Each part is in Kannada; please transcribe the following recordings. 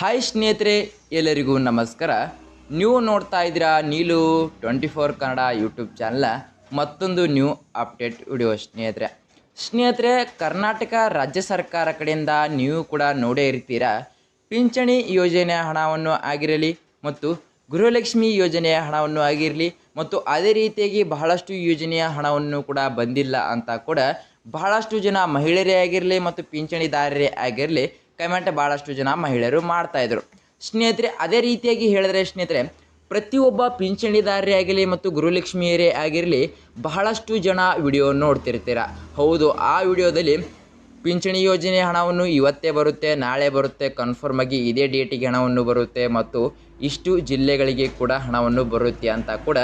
ಹಾಯ್ ಸ್ನೇಹಿತರೆ, ಎಲ್ಲರಿಗೂ ನಮಸ್ಕಾರ. ನೀವು ನೋಡ್ತಾ ಇದ್ದೀರಾ ನೀಲು 24 ಕನ್ನಡ ಯೂಟ್ಯೂಬ್ ಚಾನಲ್ನ ಮತ್ತೊಂದು ನ್ಯೂ ಅಪ್ಡೇಟ್ ವಿಡಿಯೋ. ಸ್ನೇಹಿತರೆ, ಕರ್ನಾಟಕ ರಾಜ್ಯ ಸರ್ಕಾರ ಕಡೆಯಿಂದ ನೀವು ಕೂಡ ನೋಡೇ ಇರ್ತೀರಾ, ಪಿಂಚಣಿ ಯೋಜನೆಯ ಹಣವನ್ನು ಆಗಿರಲಿ ಮತ್ತು ಗೃಹಲಕ್ಷ್ಮಿ ಯೋಜನೆಯ ಹಣವನ್ನು ಆಗಿರಲಿ ಮತ್ತು ಅದೇ ರೀತಿಯಾಗಿ ಬಹಳಷ್ಟು ಯೋಜನೆಯ ಹಣವನ್ನು ಕೂಡ ಬಂದಿಲ್ಲ ಅಂತ ಕೂಡ ಬಹಳಷ್ಟು ಜನ ಮಹಿಳೆಯರೇ ಆಗಿರಲಿ ಮತ್ತು ಪಿಂಚಣಿದಾರರೇ ಆಗಿರಲಿ ಕಮೆಂಟ್ ಭಾಳಷ್ಟು ಜನ ಮಹಿಳೆಯರು ಮಾಡ್ತಾಯಿದ್ರು. ಸ್ನೇಹಿತರೆ, ಅದೇ ರೀತಿಯಾಗಿ ಹೇಳಿದ್ರೆ ಸ್ನೇಹಿತರೆ, ಪ್ರತಿಯೊಬ್ಬ ಪಿಂಚಣಿದಾರರೇ ಆಗಲಿ ಮತ್ತು ಗೃಹಲಕ್ಷ್ಮಿಯರೇ ಆಗಿರಲಿ ಬಹಳಷ್ಟು ಜನ ವಿಡಿಯೋ ನೋಡ್ತಿರ್ತೀರ. ಹೌದು, ಆ ವಿಡಿಯೋದಲ್ಲಿ ಪಿಂಚಣಿ ಯೋಜನೆ ಹಣವನ್ನು ಇವತ್ತೇ ಬರುತ್ತೆ, ನಾಳೆ ಬರುತ್ತೆ, ಕನ್ಫರ್ಮ್ ಆಗಿ ಇದೇ ಡೇಟಿಗೆ ಹಣವನ್ನು ಬರುತ್ತೆ ಮತ್ತು ಇಷ್ಟು ಜಿಲ್ಲೆಗಳಿಗೆ ಕೂಡ ಹಣವನ್ನು ಬರುತ್ತೆ ಅಂತ ಕೂಡ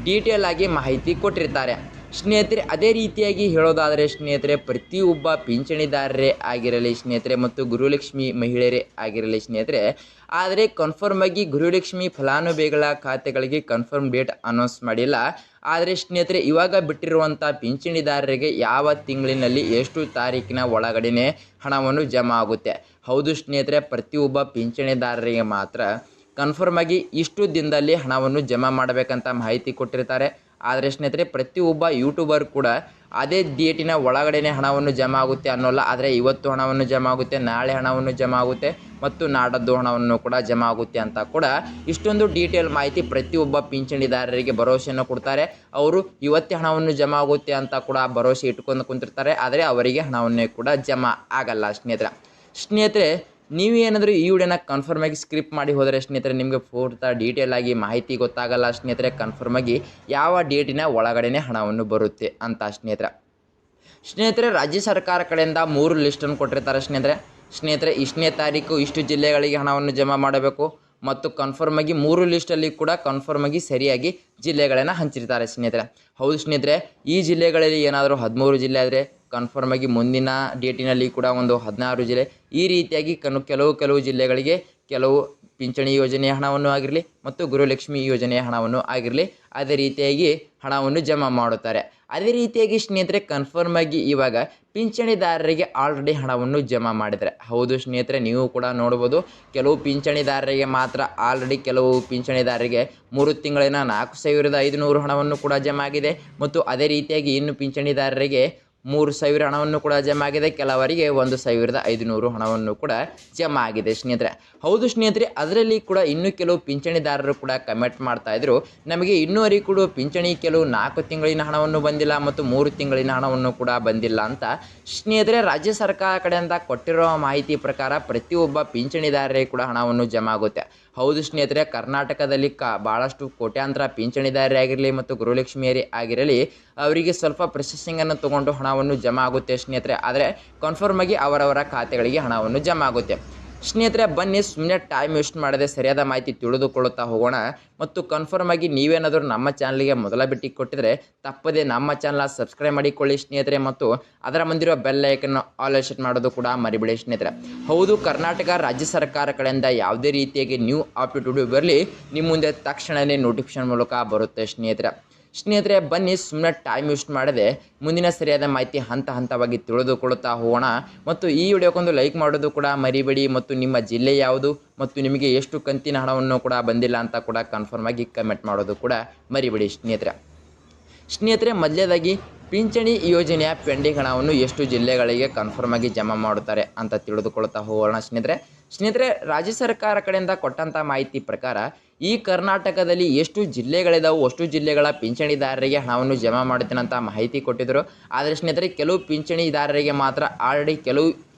ಡೀಟೇಲ್ ಆಗಿ ಮಾಹಿತಿ ಕೊಟ್ಟಿರ್ತಾರೆ. ಸ್ನೇಹಿತರೆ, ಅದೇ ರೀತಿಯಾಗಿ ಹೇಳೋದಾದರೆ ಸ್ನೇಹಿತರೆ, ಪ್ರತಿಯೊಬ್ಬ ಪಿಂಚಣಿದಾರರೇ ಆಗಿರಲಿ ಸ್ನೇಹಿತರೆ ಮತ್ತು ಗೃಹಲಕ್ಷ್ಮಿ ಮಹಿಳೆಯರೇ ಆಗಿರಲಿ ಸ್ನೇಹಿತರೆ, ಆದರೆ ಕನ್ಫರ್ಮ್ ಆಗಿ ಗೃಹಲಕ್ಷ್ಮಿ ಫಲಾನುಭವಿಗಳ ಖಾತೆಗಳಿಗೆ ಕನ್ಫರ್ಮ್ ಡೇಟ್ ಅನೌನ್ಸ್ ಮಾಡಿಲ್ಲ. ಆದರೆ ಸ್ನೇಹಿತರೆ, ಇವಾಗ ಬಿಟ್ಟಿರುವಂಥ ಪಿಂಚಣಿದಾರರಿಗೆ ಯಾವ ತಿಂಗಳಿನಲ್ಲಿ ಎಷ್ಟು ತಾರೀಕಿನ ಒಳಗಡೆ ಹಣವನ್ನು ಜಮಾ ಆಗುತ್ತೆ. ಹೌದು ಸ್ನೇಹಿತರೆ, ಪ್ರತಿಯೊಬ್ಬ ಪಿಂಚಣಿದಾರರಿಗೆ ಮಾತ್ರ ಕನ್ಫರ್ಮ್ ಆಗಿ ಇಷ್ಟು ದಿನದಲ್ಲಿ ಹಣವನ್ನು ಜಮಾ ಮಾಡಬೇಕಂತ ಮಾಹಿತಿ ಕೊಟ್ಟಿರ್ತಾರೆ. ಆದರೆ ಸ್ನೇಹಿತರೆ, ಪ್ರತಿಯೊಬ್ಬ ಯೂಟ್ಯೂಬರ್ ಕೂಡ ಅದೇ ಡೇಟಿನ ಒಳಗಡೆ ಹಣವನ್ನು ಜಮಾ ಆಗುತ್ತೆ ಅನ್ನೋಲ್ಲ. ಆದರೆ ಇವತ್ತು ಹಣವನ್ನು ಜಮಾ ಆಗುತ್ತೆ, ನಾಳೆ ಹಣವನ್ನು ಜಮಾ ಆಗುತ್ತೆ ಮತ್ತು ನಾಡದ್ದು ಹಣವನ್ನು ಕೂಡ ಜಮಾ ಆಗುತ್ತೆ ಅಂತ ಕೂಡ ಇಷ್ಟೊಂದು ಡೀಟೇಲ್ ಮಾಹಿತಿ ಪ್ರತಿಯೊಬ್ಬ ಪಿಂಚಣಿದಾರರಿಗೆ ಭರವಸೆಯನ್ನು ಕೊಡ್ತಾರೆ. ಅವರು ಇವತ್ತೇ ಹಣವನ್ನು ಜಮಾ ಆಗುತ್ತೆ ಅಂತ ಕೂಡ ಭರವಸೆ ಇಟ್ಕೊಂಡು ಕುಂತಿರ್ತಾರೆ. ಆದರೆ ಅವರಿಗೆ ಹಣವನ್ನೇ ಕೂಡ ಜಮಾ ಆಗಲ್ಲ. ಸ್ನೇಹಿತರೆ, ನೀವೇನಾದರೂ ಈ ವಿಡಿಯೋನ ಕನ್ಫರ್ಮ್ ಆಗಿ ಸ್ಕ್ರಿಪ್ಟ್ ಮಾಡಿ ಹೋದರೆ ಸ್ನೇಹಿತರೆ, ನಿಮಗೆ ಪೂರ್ತಿ ಡೀಟೇಲ್ ಆಗಿ ಮಾಹಿತಿ ಗೊತ್ತಾಗಲ್ಲ ಸ್ನೇಹಿತರೆ. ಕನ್ಫರ್ಮ್ ಆಗಿ ಯಾವ ಡೇಟಿನ ಒಳಗಡೆ ಹಣವನ್ನು ಬರುತ್ತೆ ಅಂತ ಸ್ನೇಹಿತರೆ, ರಾಜ್ಯ ಸರ್ಕಾರ ಕಡೆಯಿಂದ 3 ಲಿಸ್ಟನ್ನು ಕೊಟ್ಟಿರ್ತಾರೆ ಸ್ನೇಹಿತರೆ. ಇಷ್ಟನೇ ತಾರೀಕು ಇಷ್ಟು ಜಿಲ್ಲೆಗಳಿಗೆ ಹಣವನ್ನು ಜಮಾ ಮಾಡಬೇಕು ಮತ್ತು ಕನ್ಫರ್ಮ್ ಆಗಿ 3 ಲಿಸ್ಟಲ್ಲಿ ಕೂಡ ಕನ್ಫರ್ಮ್ ಆಗಿ ಸರಿಯಾಗಿ ಜಿಲ್ಲೆಗಳನ್ನು ಹಂಚಿರ್ತಾರೆ ಸ್ನೇಹಿತರೆ. ಹೌದು ಸ್ನೇಹಿತರೆ, ಈ ಜಿಲ್ಲೆಗಳಲ್ಲಿ ಏನಾದರೂ 13 ಜಿಲ್ಲೆ ಆದರೆ ಕನ್ಫರ್ಮ್ ಆಗಿ ಮುಂದಿನ ಡೇಟಿನಲ್ಲಿ ಕೂಡ ಒಂದು 16 ಜಿಲ್ಲೆ, ಈ ರೀತಿಯಾಗಿ ಕೆಲವು ಜಿಲ್ಲೆಗಳಿಗೆ ಕೆಲವು ಪಿಂಚಣಿ ಯೋಜನೆಯ ಹಣವನ್ನು ಆಗಿರಲಿ ಮತ್ತು ಗೃಹಲಕ್ಷ್ಮಿ ಯೋಜನೆಯ ಹಣವನ್ನು ಆಗಿರಲಿ ಅದೇ ರೀತಿಯಾಗಿ ಹಣವನ್ನು ಜಮಾ ಮಾಡುತ್ತಾರೆ. ಅದೇ ರೀತಿಯಾಗಿ ಸ್ನೇಹಿತರೆ, ಕನ್ಫರ್ಮ್ ಆಗಿ ಇವಾಗ ಪಿಂಚಣಿದಾರರಿಗೆ ಆಲ್ರೆಡಿ ಹಣವನ್ನು ಜಮಾ ಮಾಡಿದರೆ. ಹೌದು ಸ್ನೇಹಿತರೆ, ನೀವು ಕೂಡ ನೋಡ್ಬೋದು, ಕೆಲವು ಪಿಂಚಣಿದಾರರಿಗೆ ಮಾತ್ರ ಆಲ್ರೆಡಿ ಕೆಲವು ಪಿಂಚಣಿದಾರರಿಗೆ 3 ತಿಂಗಳಿನ 4,500 ಹಣವನ್ನು ಕೂಡ ಜಮಾ ಆಗಿದೆ ಮತ್ತು ಅದೇ ರೀತಿಯಾಗಿ ಇನ್ನು ಪಿಂಚಣಿದಾರರಿಗೆ 3,000 ಹಣವನ್ನು ಕೂಡ ಜಮಾ ಆಗಿದೆ, ಕೆಲವರಿಗೆ 1,500 ಹಣವನ್ನು ಕೂಡ ಜಮಾ ಆಗಿದೆ ಸ್ನೇಹಿತರೆ. ಹೌದು ಸ್ನೇಹಿತರೆ, ಅದರಲ್ಲಿ ಕೂಡ ಇನ್ನೂ ಕೆಲವು ಪಿಂಚಣಿದಾರರು ಕೂಡ ಕಮೆಂಟ್ ಮಾಡ್ತಾಯಿದ್ರು, ನಮಗೆ ಇನ್ನೂವರೆಗೂ ಕೂಡ ಪಿಂಚಣಿ ಕೆಲವು 4 ತಿಂಗಳಿನ ಹಣವನ್ನು ಬಂದಿಲ್ಲ ಮತ್ತು 3 ತಿಂಗಳಿನ ಹಣವನ್ನು ಕೂಡ ಬಂದಿಲ್ಲ ಅಂತ ಸ್ನೇಹಿತರೆ. ರಾಜ್ಯ ಸರ್ಕಾರ ಕಡೆಯಿಂದ ಕೊಟ್ಟಿರೋ ಮಾಹಿತಿ ಪ್ರಕಾರ ಪ್ರತಿಯೊಬ್ಬ ಪಿಂಚಣಿದಾರರಿಗೆ ಕೂಡ ಹಣವನ್ನು ಜಮಾ ಆಗುತ್ತೆ. ಹೌದು ಸ್ನೇಹಿತರೆ, ಕರ್ನಾಟಕದಲ್ಲಿ ಭಾಳಷ್ಟು ಕೋಟ್ಯಾಂತರ ಪಿಂಚಣಿದಾರರೇ ಆಗಿರಲಿ ಮತ್ತು ಗೃಹಲಕ್ಷ್ಮಿಯರೇ ಆಗಿರಲಿ ಅವರಿಗೆ ಸ್ವಲ್ಪ ಪ್ರೊಸೆಸಿಂಗನ್ನು ತೊಗೊಂಡು ಹಣವನ್ನು ಜಮಾ ಆಗುತ್ತೆ ಸ್ನೇಹಿತರೆ. ಆದರೆ ಕನ್ಫರ್ಮ್ ಆಗಿ ಅವರವರ ಖಾತೆಗಳಿಗೆ ಹಣವನ್ನು ಜಮಾ ಆಗುತ್ತೆ ಸ್ನೇಹಿತರೆ. ಬನ್ನಿ, ಸುಮ್ಮನೆ ಟೈಮ್ ವೇಸ್ಟ್ ಮಾಡದೆ ಸರಿಯಾದ ಮಾಹಿತಿ ತಿಳಿದುಕೊಳ್ಳುತ್ತಾ ಹೋಗೋಣ. ಮತ್ತು ಕನ್ಫರ್ಮ್ ಆಗಿ ನೀವೇನಾದರೂ ನಮ್ಮ ಚಾನಲ್ಗೆ ಮೊದಲ ಭೇಟಿ ಕೊಟ್ಟಿದ್ರೆ ತಪ್ಪದೆ ನಮ್ಮ ಚಾನಲ್ನ ಸಬ್ಸ್ಕ್ರೈಬ್ ಮಾಡಿಕೊಳ್ಳಿ ಸ್ನೇಹಿತರೆ ಮತ್ತು ಅದರ ಮುಂದಿರುವ ಬೆಲ್ ಐಕನ್ ಆಲ್ ಸೆಟ್ ಮಾಡೋದು ಕೂಡ ಮರಿಬೇಡಿ ಸ್ನೇಹಿತರೆ. ಹೌದು, ಕರ್ನಾಟಕ ರಾಜ್ಯ ಸರ್ಕಾರ ಕಡೆಯಿಂದ ಯಾವುದೇ ರೀತಿಯಾಗಿ ನ್ಯೂ ಅಪ್ಡೇಟ್ ಬರಲಿ ನಿಮ್ಮ ಮುಂದೆ ತಕ್ಷಣವೇ ನೋಟಿಫಿಕೇಶನ್ ಮೂಲಕ ಬರುತ್ತೆ ಸ್ನೇಹಿತರೆ. ಬನ್ನಿ, ಸುಮ್ಮನೆ ಟೈಮ್ ವೇಸ್ಟ್ ಮಾಡದೆ ಮುಂದಿನ ಸರಿಯಾದ ಮಾಹಿತಿ ಹಂತವಾಗಿ ತಿಳಿದುಕೊಳ್ಳುತ್ತಾ ಹೋಗೋಣ. ಮತ್ತು ಈ ವಿಡಿಯೋಕ್ಕೊಂದು ಲೈಕ್ ಮಾಡೋದು ಕೂಡ ಮರಿಬೇಡಿ ಮತ್ತು ನಿಮ್ಮ ಜಿಲ್ಲೆ ಯಾವುದು ಮತ್ತು ನಿಮಗೆ ಎಷ್ಟು ಕಂತಿನ ಹಣವನ್ನು ಕೂಡ ಬಂದಿಲ್ಲ ಅಂತ ಕೂಡ ಕನ್ಫರ್ಮ್ ಆಗಿ ಕಮೆಂಟ್ ಮಾಡೋದು ಕೂಡ ಮರಿಬೇಡಿ ಸ್ನೇಹಿತರೆ. ಮೊದಲನೇದಾಗಿ ಪಿಂಚಣಿ ಯೋಜನೆಯ ಪೆಂಡಿಂಗ್ ಹಣವನ್ನು ಎಷ್ಟು ಜಿಲ್ಲೆಗಳಿಗೆ ಕನ್ಫರ್ಮ್ ಆಗಿ ಜಮಾ ಮಾಡುತ್ತಾರೆ ಅಂತ ತಿಳಿದುಕೊಳ್ಳುತ್ತಾ ಹೋಗೋಣ ಸ್ನೇಹಿತರೆ. ರಾಜ್ಯ ಸರ್ಕಾರ ಕಡೆಯಿಂದ ಕೊಟ್ಟಂಥ ಮಾಹಿತಿ ಪ್ರಕಾರ ಈ ಕರ್ನಾಟಕದಲ್ಲಿ ಎಷ್ಟು ಜಿಲ್ಲೆಗಳಿದಾವೆ ಅಷ್ಟು ಜಿಲ್ಲೆಗಳ ಪಿಂಚಣಿದಾರರಿಗೆ ಹಣವನ್ನು ಜಮಾ ಮಾಡುತ್ತೇನೆ ಅಂತ ಮಾಹಿತಿ ಕೊಟ್ಟಿದ್ದರು. ಆದರೆ ಸ್ನೇಹಿತರೆ, ಕೆಲವು ಪಿಂಚಣಿದಾರರಿಗೆ ಮಾತ್ರ ಆಲ್ರೆಡಿ ಕೆಲವು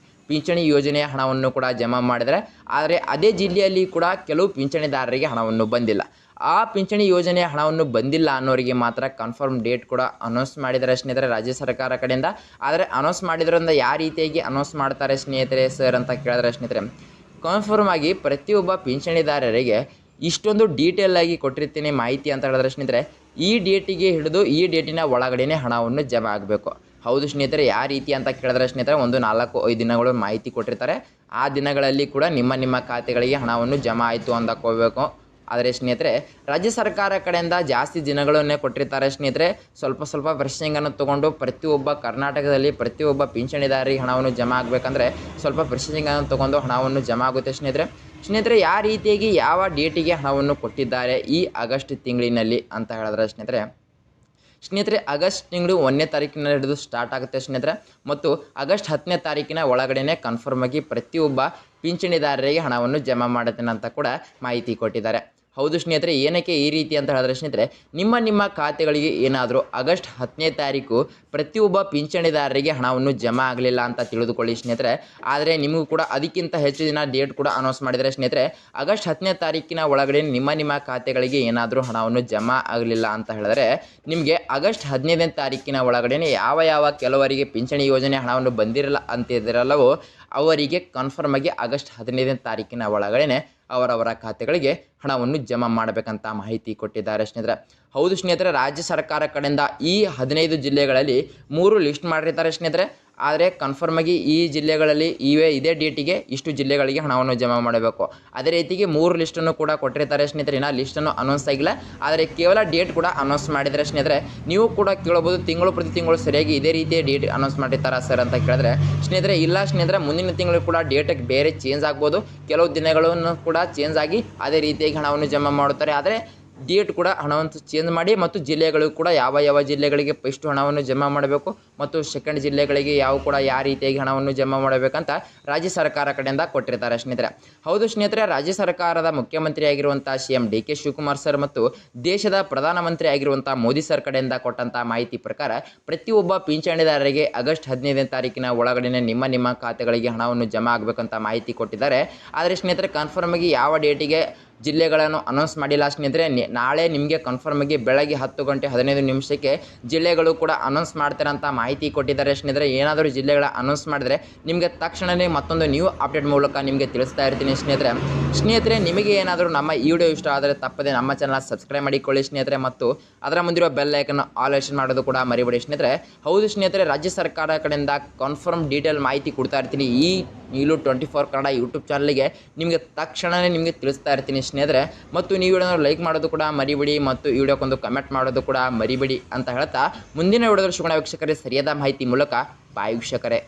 ಪಿಂಚಣಿ ಯೋಜನೆಯ ಹಣವನ್ನು ಕೂಡ ಜಮಾ ಮಾಡಿದರೆ, ಆದರೆ ಅದೇ ಜಿಲ್ಲೆಯಲ್ಲಿ ಕೂಡ ಕೆಲವು ಪಿಂಚಣಿದಾರರಿಗೆ ಹಣವನ್ನು ಬಂದಿಲ್ಲ. ಆ ಪಿಂಚಣಿ ಯೋಜನೆಯ ಹಣವನ್ನು ಬಂದಿಲ್ಲ ಅನ್ನೋರಿಗೆ ಮಾತ್ರ ಕನ್ಫರ್ಮ್ ಡೇಟ್ ಕೂಡ ಅನೌನ್ಸ್ ಮಾಡಿದ್ದಾರೆ ಸ್ನೇಹಿತರೆ ರಾಜ್ಯ ಸರ್ಕಾರ ಕಡೆಯಿಂದ. ಆದರೆ ಅನೌನ್ಸ್ ಮಾಡಿದ್ರಿಂದ ಯಾವ ರೀತಿಯಾಗಿ ಅನೌನ್ಸ್ ಮಾಡ್ತಾರೆ ಸ್ನೇಹಿತರೆ ಸರ್ ಅಂತ ಕೇಳಿದ್ರೆ ಸ್ನೇಹಿತರೆ, ಕನ್ಫರ್ಮ್ ಆಗಿ ಪ್ರತಿಯೊಬ್ಬ ಪಿಂಚಣಿದಾರರಿಗೆ ಇಷ್ಟೊಂದು ಡೀಟೇಲ್ ಆಗಿ ಕೊಟ್ಟಿರ್ತೀನಿ ಮಾಹಿತಿ ಅಂತ ಹೇಳಿದ್ರೆ ಸ್ನೇಹಿತರೆ, ಈ ಡೇಟಿಗೆ ಹಿಡಿದು ಈ ಡೇಟಿನ ಒಳಗಡೆ ಹಣವನ್ನು ಜಮಾ ಆಗಬೇಕು. ಹೌದು ಸ್ನೇಹಿತರೆ, ಯಾವ ರೀತಿ ಅಂತ ಕೇಳಿದ್ರೆ ಸ್ನೇಹಿತರೆ, ಒಂದು 4-5 ದಿನಗಳು ಮಾಹಿತಿ ಕೊಟ್ಟಿರ್ತಾರೆ. ಆ ದಿನಗಳಲ್ಲಿ ಕೂಡ ನಿಮ್ಮ ಖಾತೆಗಳಿಗೆ ಹಣವನ್ನು ಜಮಾ ಆಯಿತು ಅಂದಕೋಬೇಕು. ಆದರೆ ಸ್ನೇಹಿತರೆ, ರಾಜ್ಯ ಸರ್ಕಾರ ಕಡೆಯಿಂದ ಜಾಸ್ತಿ ದಿನಗಳನ್ನೇ ಕೊಟ್ಟಿರ್ತಾರೆ ಸ್ನೇಹಿತರೆ. ಸ್ವಲ್ಪ ಪ್ರೊಸೆಸಿಂಗನ್ನು ತೊಗೊಂಡು ಪ್ರತಿಯೊಬ್ಬ ಕರ್ನಾಟಕದಲ್ಲಿ ಪ್ರತಿಯೊಬ್ಬ ಪಿಂಚಣಿದಾರರಿಗೆ ಹಣವನ್ನು ಜಮಾ ಆಗಬೇಕಂದ್ರೆ ಸ್ವಲ್ಪ ಪ್ರೊಸೆಸಿಂಗನ್ನು ತೊಗೊಂಡು ಹಣವನ್ನು ಜಮಾ ಆಗುತ್ತೆ ಸ್ನೇಹಿತರೆ. ಸ್ನೇಹಿತರೆ ಯಾವ ರೀತಿಯಾಗಿ ಯಾವ ಡೇಟಿಗೆ ಹಣವನ್ನು ಕೊಟ್ಟಿದ್ದಾರೆ ಈ ಆಗಸ್ಟ್ ತಿಂಗಳಿನಲ್ಲಿ ಅಂತ ಹೇಳಿದ್ರೆ ಸ್ನೇಹಿತರೆ ಆಗಸ್ಟ್ ತಿಂಗಳು 1ನೇ ತಾರೀಕಿನ ಹಿಡಿದು ಸ್ಟಾರ್ಟ್ ಆಗುತ್ತೆ ಸ್ನೇಹಿತರೆ, ಮತ್ತು ಆಗಸ್ಟ್ 10ನೇ ತಾರೀಕಿನ ಒಳಗಡೆನೆ ಕನ್ಫರ್ಮ್ ಆಗಿ ಪ್ರತಿಯೊಬ್ಬ ಪಿಂಚಣಿದಾರರಿಗೆ ಹಣವನ್ನು ಜಮಾ ಮಾಡುತ್ತೇನೆ ಅಂತ ಕೂಡ ಮಾಹಿತಿ ಕೊಟ್ಟಿದ್ದಾರೆ. ಹೌದು ಸ್ನೇಹಿತರೆ, ಏನಕ್ಕೆ ಈ ರೀತಿ ಅಂತ ಹೇಳಿದ್ರೆ ಸ್ನೇಹಿತರೆ, ನಿಮ್ಮ ಖಾತೆಗಳಿಗೆ ಏನಾದರೂ ಆಗಸ್ಟ್ 10ನೇ ತಾರೀಕು ಪ್ರತಿಯೊಬ್ಬ ಪಿಂಚಣಿದಾರರಿಗೆ ಹಣವನ್ನು ಜಮಾ ಆಗಲಿಲ್ಲ ಅಂತ ತಿಳಿದುಕೊಳ್ಳಿ ಸ್ನೇಹಿತರೆ. ಆದರೆ ನಿಮಗೂ ಕೂಡ ಅದಕ್ಕಿಂತ ಹೆಚ್ಚು ದಿನ ಡೇಟ್ ಕೂಡ ಅನೌನ್ಸ್ ಮಾಡಿದರೆ ಸ್ನೇಹಿತರೆ, ಆಗಸ್ಟ್ 10ನೇ ತಾರೀಕಿನ ಒಳಗಡೆ ನಿಮ್ಮ ಖಾತೆಗಳಿಗೆ ಏನಾದರೂ ಹಣವನ್ನು ಜಮಾ ಆಗಲಿಲ್ಲ ಅಂತ ಹೇಳಿದ್ರೆ ನಿಮಗೆ ಆಗಸ್ಟ್ 15ನೇ ತಾರೀಕಿನ ಒಳಗಡೆ ಯಾವ ಕೆಲವರಿಗೆ ಪಿಂಚಣಿ ಯೋಜನೆ ಹಣವನ್ನು ಬಂದಿರಲ್ಲ ಅಂತಿದ್ರಲ್ಲವೋ ಅವರಿಗೆ ಕನ್ಫರ್ಮ್ ಆಗಿ ಆಗಸ್ಟ್ 15ನೇ ತಾರೀಕಿನ ಒಳಗಡೆ ಅವರವರ ಖಾತೆಗಳಿಗೆ ಹಣವನ್ನು ಜಮಾ ಮಾಡಬೇಕಂತ ಮಾಹಿತಿ ಕೊಟ್ಟಿದ್ದಾರೆ ಸ್ನೇಹಿತರೆ. ಹೌದು ಸ್ನೇಹಿತರೆ, ರಾಜ್ಯ ಸರ್ಕಾರ ಕಡೆಯಿಂದ ಈ 15 ಜಿಲ್ಲೆಗಳಲ್ಲಿ 3 ಲಿಸ್ಟ್ ಮಾಡಿರ್ತಾರೆ ಸ್ನೇಹಿತರೆ. ಆದರೆ ಕನ್ಫರ್ಮ್ ಆಗಿ ಈ ಜಿಲ್ಲೆಗಳಲ್ಲಿ ಇದೇ ಡೇಟಿಗೆ ಇಷ್ಟು ಜಿಲ್ಲೆಗಳಿಗೆ ಹಣವನ್ನು ಜಮಾ ಮಾಡಬೇಕು. ಅದೇ ರೀತಿಗೆ 3 ಲಿಸ್ಟನ್ನು ಕೂಡ ಕೊಟ್ಟಿರ್ತಾರೆ ಸ್ನೇಹಿತರೆ. ಇನ್ನು ಲಿಸ್ಟನ್ನು ಅನೌನ್ಸ್ ಆಗಿಲ್ಲ, ಆದರೆ ಕೇವಲ ಡೇಟ್ ಕೂಡ ಅನೌನ್ಸ್ ಮಾಡಿದರೆ ಸ್ನೇಹಿತರೆ. ನೀವು ಕೂಡ ಕೇಳಬಹುದು, ತಿಂಗಳು ಪ್ರತಿ ತಿಂಗಳು ಸರಿಯಾಗಿ ಇದೇ ರೀತಿಯ ಡೇಟ್ ಅನೌನ್ಸ್ ಮಾಡಿರ್ತಾರಾ ಸರ್ ಅಂತ ಕೇಳಿದ್ರೆ ಸ್ನೇಹಿತರೆ, ಇಲ್ಲ ಸ್ನೇಹಿತರೆ, ಮುಂದಿನ ತಿಂಗಳು ಕೂಡ ಡೇಟ್ ಬೇರೆ ಚೇಂಜ್ ಆಗ್ಬೋದು. ಕೆಲವು ದಿನಗಳನ್ನು ಕೂಡ ಚೇಂಜ್ ಆಗಿ ಅದೇ ರೀತಿಯಾಗಿ ಹಣವನ್ನು ಜಮಾ ಮಾಡುತ್ತಾರೆ. ಆದರೆ ಡೇಟ್ ಕೂಡ ಹಣವನ್ನು ಚೇಂಜ್ ಮಾಡಿ ಮತ್ತು ಜಿಲ್ಲೆಗಳು ಕೂಡ ಯಾವ ಜಿಲ್ಲೆಗಳಿಗೆ ಫಸ್ಟ್ ಹಣವನ್ನು ಜಮಾ ಮಾಡಬೇಕು ಮತ್ತು ಸೆಕೆಂಡ್ ಜಿಲ್ಲೆಗಳಿಗೆ ಯಾವ ರೀತಿಯಾಗಿ ಹಣವನ್ನು ಜಮಾ ಮಾಡಬೇಕಂತ ರಾಜ್ಯ ಸರ್ಕಾರ ಕಡೆಯಿಂದ ಕೊಟ್ಟಿರ್ತಾರೆ ಸ್ನೇಹಿತರೆ. ಹೌದು ಸ್ನೇಹಿತರೆ, ರಾಜ್ಯ ಸರ್ಕಾರದ ಮುಖ್ಯಮಂತ್ರಿ ಆಗಿರುವಂಥ CM DK ಶಿವಕುಮಾರ್ ಸರ್ ಮತ್ತು ದೇಶದ ಪ್ರಧಾನಮಂತ್ರಿ ಆಗಿರುವಂಥ ಮೋದಿ ಸರ್ ಕಡೆಯಿಂದ ಕೊಟ್ಟಂಥ ಮಾಹಿತಿ ಪ್ರಕಾರ ಪ್ರತಿಯೊಬ್ಬ ಪಿಂಚಣಿದಾರರಿಗೆ ಆಗಸ್ಟ್ 15ನೇ ತಾರೀಕಿನ ಒಳಗಡೆ ನಿಮ್ಮ ಖಾತೆಗಳಿಗೆ ಹಣವನ್ನು ಜಮಾ ಆಗಬೇಕಂತ ಮಾಹಿತಿ ಕೊಟ್ಟಿದ್ದಾರೆ. ಆದರೆ ಸ್ನೇಹಿತರೆ, ಕನ್ಫರ್ಮ್ ಆಗಿ ಯಾವ ಡೇಟಿಗೆ ಜಿಲ್ಲೆಗಳನ್ನು ಅನೌನ್ಸ್ ಮಾಡಿಲ್ಲ ಸ್ನೇಹಿತರೆ. ನಾಳೆ ನಿಮಗೆ ಕನ್ಫರ್ಮ್ ಆಗಿ ಬೆಳಗ್ಗೆ 10 ಗಂಟೆ 15 ನಿಮಿಷಕ್ಕೆ ಜಿಲ್ಲೆಗಳು ಕೂಡ ಅನೌನ್ಸ್ ಮಾಡ್ತಾರೆ ಅಂತ ಮಾಹಿತಿ ಕೊಟ್ಟಿದ್ದಾರೆ ಸ್ನೇಹಿತರೆ. ಏನಾದರೂ ಜಿಲ್ಲೆಗಳ ಅನೌನ್ಸ್ ಮಾಡಿದರೆ ನಿಮಗೆ ತಕ್ಷಣವೇ ಮತ್ತೊಂದು ನ್ಯೂ ಅಪ್ಡೇಟ್ ಮೂಲಕ ನಿಮಗೆ ತಿಳಿಸ್ತಾ ಇರ್ತೀನಿ ಸ್ನೇಹಿತರೆ. ನಿಮಗೆ ಏನಾದರೂ ನಮ್ಮ ಈ ವಿಡಿಯೋ ಇಷ್ಟ ಆದರೆ ತಪ್ಪದೆ ನಮ್ಮ ಚಾನಲ್ ಸಬ್ಸ್ಕ್ರೈಬ್ ಮಾಡಿಕೊಳ್ಳಿ ಸ್ನೇಹಿತರೆ, ಮತ್ತು ಅದರ ಮುಂದಿರುವ ಬೆಲ್ ಐಕನ್ ಆಲ್ ಆಪ್ಷನ್ ಮಾಡೋದು ಕೂಡ ಮರಿಬೇಡಿ ಸ್ನೇಹಿತರೆ. ಹೌದು ಸ್ನೇಹಿತರೆ, ರಾಜ್ಯ ಸರ್ಕಾರ ಕಡೆಯಿಂದ ಕನ್ಫರ್ಮ್ ಡೀಟೇಲ್ ಮಾಹಿತಿ ಕೊಡ್ತಾ ಇರ್ತೀನಿ ಈ ನೀಲು 24 ಕನ್ನಡ ಯೂಟ್ಯೂಬ್ ಚಾನಲ್ಗೆ ನಿಮಗೆ ತಕ್ಷಣವೇ ನಿಮಗೆ ತಿಳಿಸ್ತಾ ಇರ್ತೀನಿ ಸ್ನೇಹಿತರೆ. ಮತ್ತು ನೀವು ವಿಡಿಯೋನ ಲೈಕ್ ಮಾಡೋದು ಕೂಡ ಮರಿಬೇಡಿ ಮತ್ತು ಈ ವಿಡಿಯೋಕ್ಕೊಂದು ಕಮೆಂಟ್ ಮಾಡೋದು ಕೂಡ ಮರಿಬೇಡಿ ಅಂತ ಹೇಳ್ತಾ ಮುಂದಿನ ವಿಡಿಯೋದಲ್ಲಿ ಸಿಗೋಣ ವೀಕ್ಷಕರೇ, ಸರಿಯಾದ ಮಾಹಿತಿ ಮೂಲಕ. ಬಾಯ್ ವೀಕ್ಷಕರೇ.